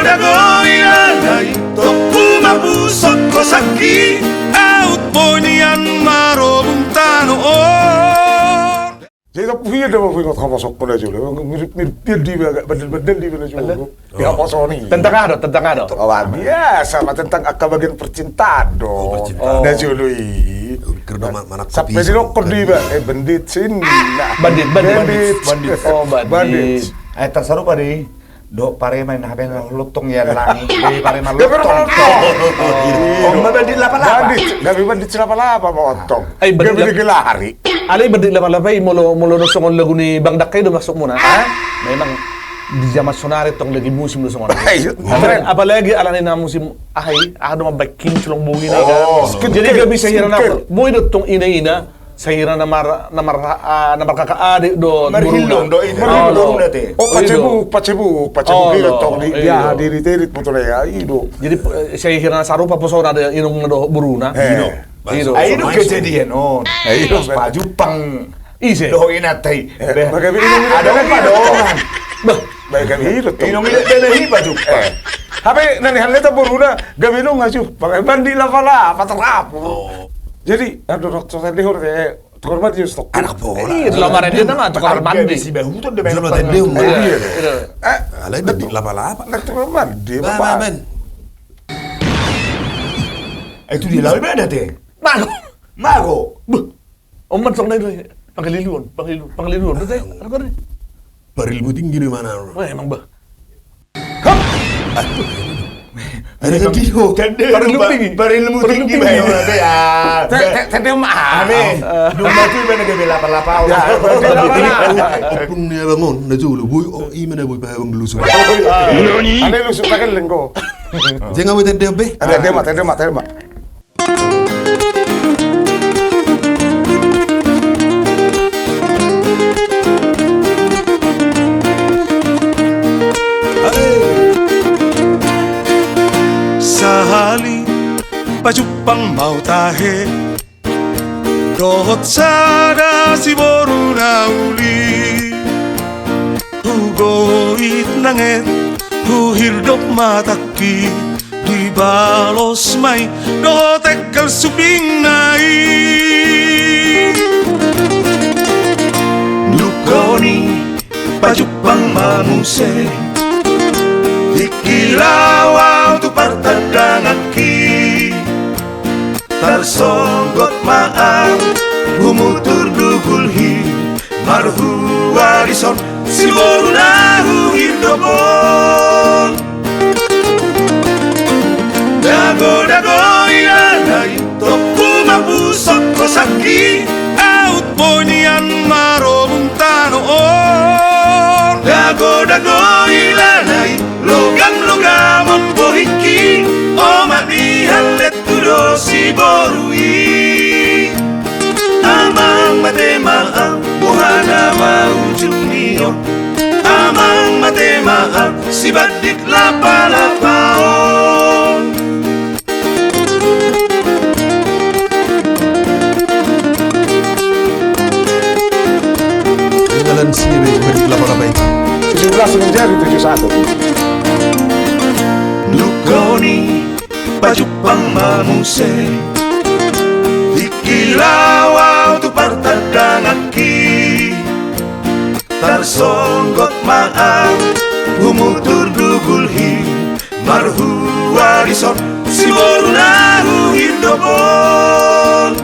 dago ilalay Tokpumapusot ko saki Out ponian marobong tanoon. Jadi tak punya dah punya kau masuk pun aja lah. Mirip di bedel di mana juga. Ya apa Sony? Tentang ada. Kawan biasa lah tentang akar bagian percintaan dong. Dah jului. Kerana mana Sampai di lokor di bandit sini. Bandit. Oh, bandit. Terseru pada dok pare main HP lutong ya langi. Pare main Dia lutong. Oh, bandit lapa-lapa. Gabi bandit lapa-lapa mau otong. Gabi lari. Alay bandit lapa-lapa molo nusong lagu ni Bang Dakay do masuk muna. Memang di zaman sonare tong lagi musim do songon. Apalagi alani na musim ada mabakin culong bungi na. Jadi gabi sa hira na boy do tong ina sa hira na markakaadik do Marhilong do ini. Marhilong nate. Oh, pacebu kilo tong dia diri-diri puto na ya. Ido. Jadi sa hira na sarupa po sa ada inong do buruna. Ayo kejadian on. Ayo baju pang Ise. do inatay. Ada apa dong? Baik kami hidup tuh. Inong ile belehi baju pang. Tapi nani halnya buruna gabi nung ngaju pakai bandi lava patrap. Jadi ada dokter tadi hore tukar mandi stok. Anak bola. Lamaran dia nama tukar mandi. Si bahu tuh de Jual tadi alay Betul. bandit lapa-lapa. Nak tukar mandi. Men. Itu dia lawan mana teh? Mago. Oman sok na ito. Pangililuan. Ito tayo. Ano ka rin? Baril mo tinggi di mana? Ay, emang ba? Ada tadiho. Baril mu tinggi bae mana ya. Tadi mah. Amin. Duma tu mana gabe lapa-lapa. Opung niya bangon na julo. Boy, ima na boy pa bang luso. Ane lu suka kan lengko. Jangan awet tadi be. Ada tema. Sahali pajupang mau tahe dohot sada si boru na uli hugoit nanget huhirdop mataki di balos mai dotekal subing nai Lukoni pajupang manuse Ikilawaw tu partadang aki Tarsonggot maang Humutur dugulhi Marhu warison Si boru nahu hindobon Dago ilalay Tokpumapusot ko saki Out ponian marobong tanoon Dago ilalay Logam-logamon bohiki O madihalet tudo si borui Amang matemaang Buhana maujung niyo Amang matemaang Si badik lapa-lapaon Jalan sini badik lapa-lapa itu 17 menjadi 71. Lukoni pajupang mamuse Ikilawaw tu partadang aki Tarsonggot maang Humutur dugulhi Marhu warison Si boru nahu hindobon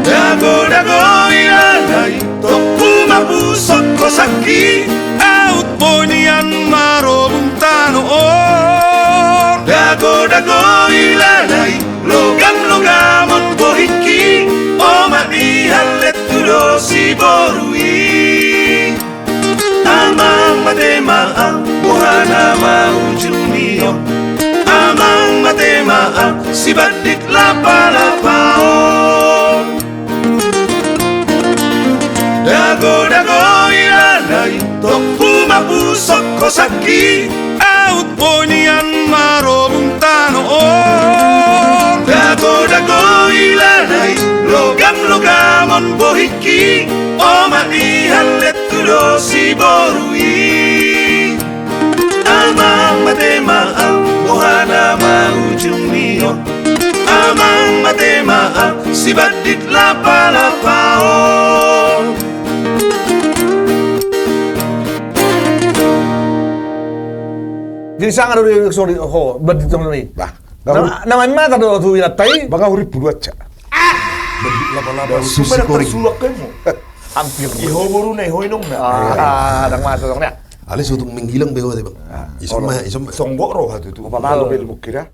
Dago ilalay Tokpumapusot ko saki Out ponian marobong tanoon Dago ilalay Logam-logamon bohiki O madihalet tudo si borui Amang matemaang Buhana maujung niyo Amang matemaang Si badik lapa-lapaon Dago ilalay Tokpumapusot ko saki Out ponian marobong tanoon Dago ilalay Logam-logamon bohiki O madihalet tudo si borui matema mohana maujung mio amang matema sibadit lapa-lapao. Jadi sangat dari sorry ho berarti teman ini. Bah, Nama mana tadi tu inatai? banga urip bulu aja. Laba-laba sumber tersulak kamu. Hampir. Iho buru na iho inong na. Dang masuk dong ya. Alis untuk menghilang bego tadi bang. Isoma Songgok roh hatu tu. Pamalo bil mukira.